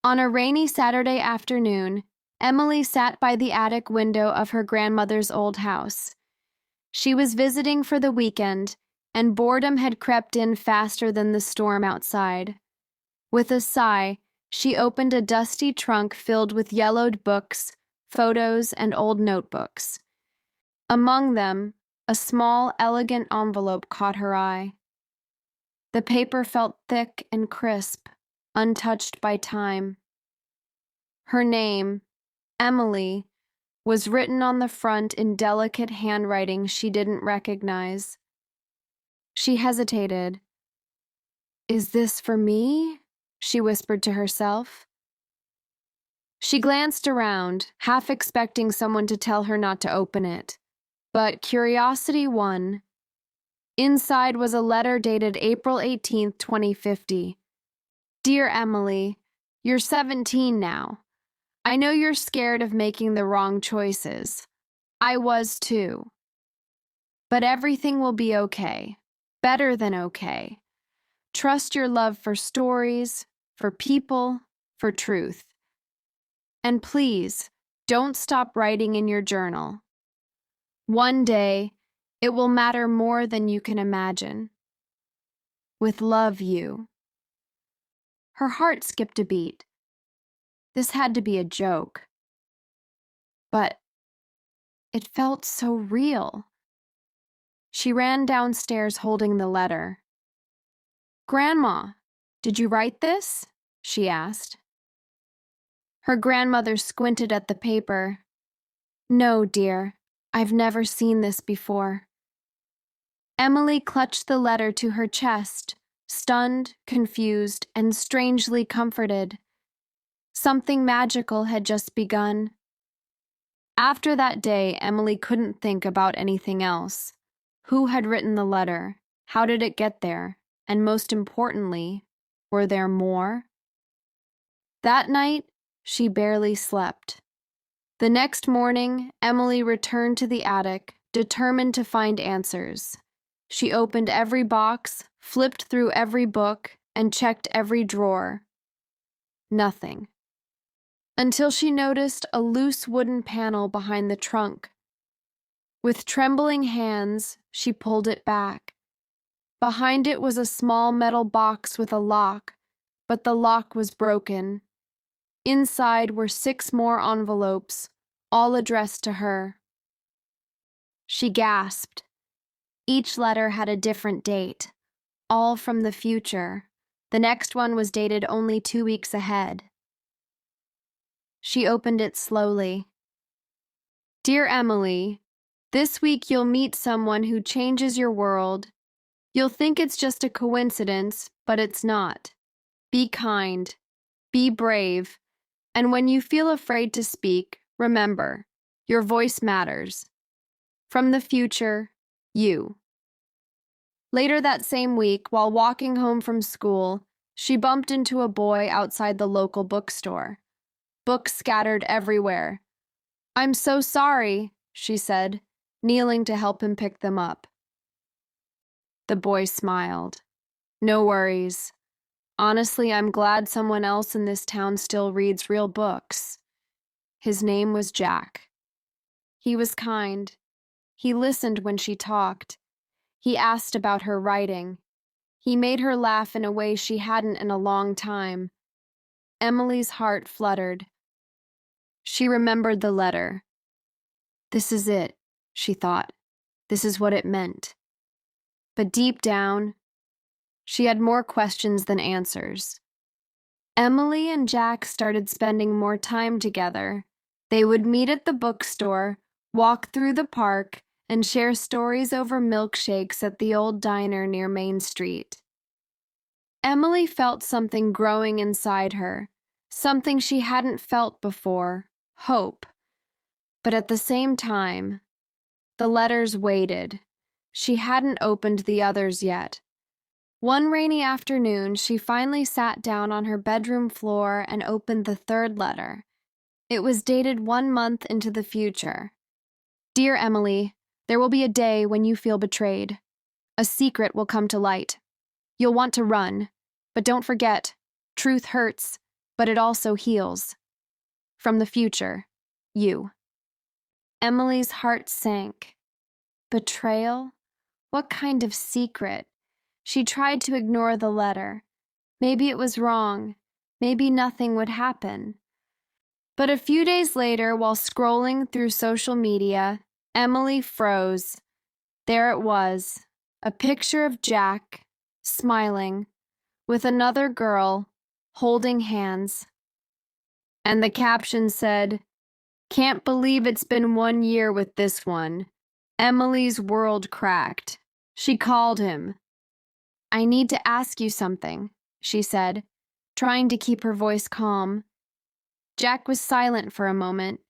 On a rainy Saturday afternoon, Emily sat by the attic window of her grandmother's old house. She was visiting for the weekend, and boredom had crept in faster than the storm outside. With a sigh, she opened a dusty trunk filled with yellowed books, photos, and old notebooks. Among them, a small, elegant envelope caught her eye. The paper felt thick and crisp, untouched by time. Her name, Emily, was written on the front in delicate handwriting she didn't recognize. She hesitated. "Is this for me?" she whispered to herself. She glanced around, half expecting someone to tell her not to open it. But curiosity won. Inside was a letter dated April 18th, 2050. "Dear Emily, you're 17 now. I know you're scared of making the wrong choices. I was too. But everything will be okay. Better than okay. Trust your love for stories, for people, for truth. And please, don't stop writing in your journal. One day, it will matter more than you can imagine. With love, you." Her heart skipped a beat. This had to be a joke. But it felt so real. She ran downstairs holding the letter. "Grandma, did you write this?" she asked. Her grandmother squinted at the paper. "No, dear, I've never seen this before." Emily clutched the letter to her chest, stunned, confused, and strangely comforted. Something magical had just begun. After that day, Emily couldn't think about anything else. Who had written the letter? How did it get there? And most importantly, were there more? That night, she barely slept. The next morning, Emily returned to the attic, determined to find answers. She opened every box, flipped through every book, and checked every drawer. Nothing. Until she noticed a loose wooden panel behind the trunk. With trembling hands, she pulled it back. Behind it was a small metal box with a lock, but the lock was broken. Inside were 6 more envelopes, all addressed to her. She gasped. Each letter had a different date, all from the future. The next one was dated only 2 weeks ahead. She opened it slowly. "Dear Emily, this week you'll meet someone who changes your world. You'll think it's just a coincidence, but it's not. Be kind. Be brave. And when you feel afraid to speak, remember, your voice matters. From the future, you." Later that same week, while walking home from school, she bumped into a boy outside the local bookstore. Books scattered everywhere. "I'm so sorry," she said, kneeling to help him pick them up. The boy smiled. "No worries. Honestly, I'm glad someone else in this town still reads real books." His name was Jack. He was kind. He listened when she talked. He asked about her writing. He made her laugh in a way she hadn't in a long time. Emily's heart fluttered. She remembered the letter. This is it, she thought. This is what it meant. But deep down, she had more questions than answers. Emily and Jack started spending more time together. They would meet at the bookstore, walk through the park, and share stories over milkshakes at the old diner near Main Street. Emily felt something growing inside her, something she hadn't felt before, hope. But at the same time, the letters waited. She hadn't opened the others yet. One rainy afternoon, she finally sat down on her bedroom floor and opened the 3rd letter. It was dated 1 month into the future. "Dear Emily, there will be a day when you feel betrayed. A secret will come to light. You'll want to run, but don't forget, truth hurts, but it also heals. From the future, you. Emily's heart sank. Betrayal? What kind of secret? She tried to ignore the letter. Maybe it was wrong. Maybe nothing would happen. But a few days later, while scrolling through social media, Emily froze. There it was, a picture of Jack, smiling, with another girl, holding hands. And the caption said, "Can't believe it's been 1 year with this one." Emily's world cracked. She called him. "I need to ask you something," she said, trying to keep her voice calm. Jack was silent for a moment.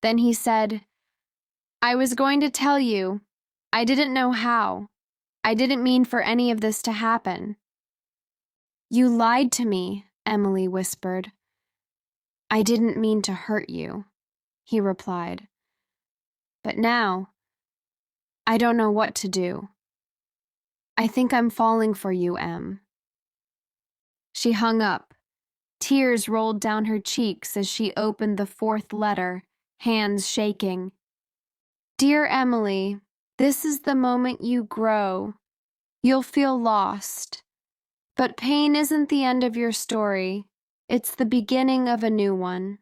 Then he said, "I was going to tell you. I didn't know how. I didn't mean for any of this to happen." "You lied to me," Emily whispered. "I didn't mean to hurt you," he replied. "But now, I don't know what to do. I think I'm falling for you, Em." She hung up. Tears rolled down her cheeks as she opened the fourth letter, hands shaking. "Dear Emily, this is the moment you grow. You'll feel lost. But pain isn't the end of your story. It's the beginning of a new one."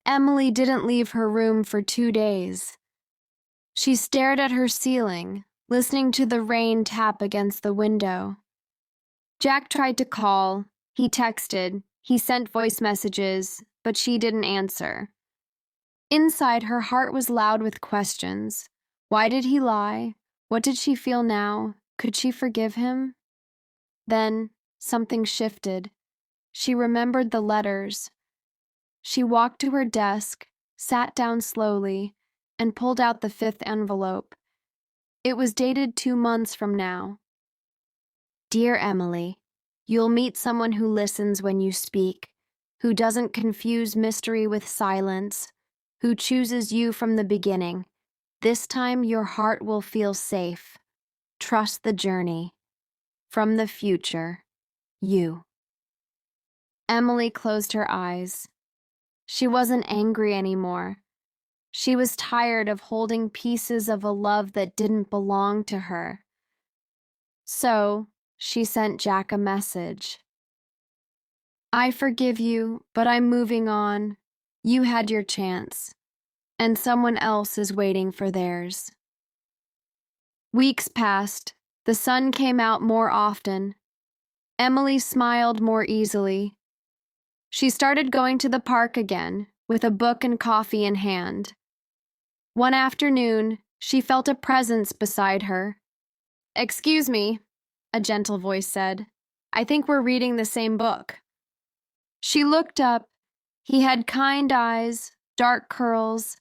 Emily didn't leave her room for 2 days. She stared at her ceiling, listening to the rain tap against the window. Jack tried to call. He texted. He sent voice messages, but she didn't answer. Inside, her heart was loud with questions. Why did he lie? What did she feel now? Could she forgive him? Then, something shifted. She remembered the letters. She walked to her desk, sat down slowly, and pulled out the 5th envelope. It was dated 2 months from now. "Dear Emily, you'll meet someone who listens when you speak, who doesn't confuse mystery with silence, who chooses you from the beginning. This time your heart will feel safe. Trust the journey. From the future, you." Emily closed her eyes. She wasn't angry anymore. She was tired of holding pieces of a love that didn't belong to her. So, she sent Jack a message. "I forgive you, but I'm moving on. You had your chance, and someone else is waiting for theirs." Weeks passed. The sun came out more often. Emily smiled more easily. She started going to the park again, with a book and coffee in hand. One afternoon, she felt a presence beside her. "Excuse me," a gentle voice said. "I think we're reading the same book." She looked up. He had kind eyes, dark curls,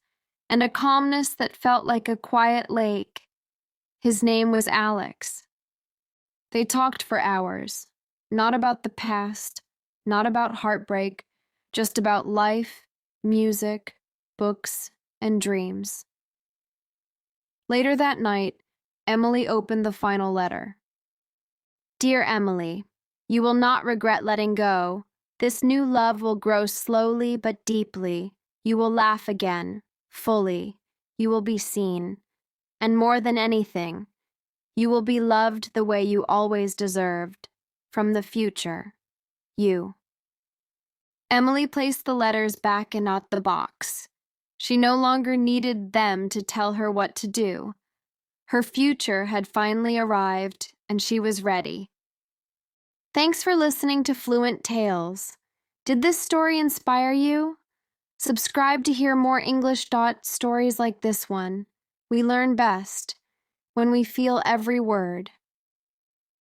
and a calmness that felt like a quiet lake. His name was Alex. They talked for hours, not about the past, not about heartbreak, just about life, music, books, and dreams. Later that night, Emily opened the final letter. "Dear Emily, you will not regret letting go. This new love will grow slowly but deeply. You will laugh again, fully. You will be seen. And more than anything, you will be loved the way you always deserved. From the future, you." Emily placed the letters back in the box. She no longer needed them to tell her what to do. Her future had finally arrived, and she was ready. Thanks for listening to Fluent Tales. Did this story inspire you? Subscribe to hear more English stories like this one. We learn best when we feel every word.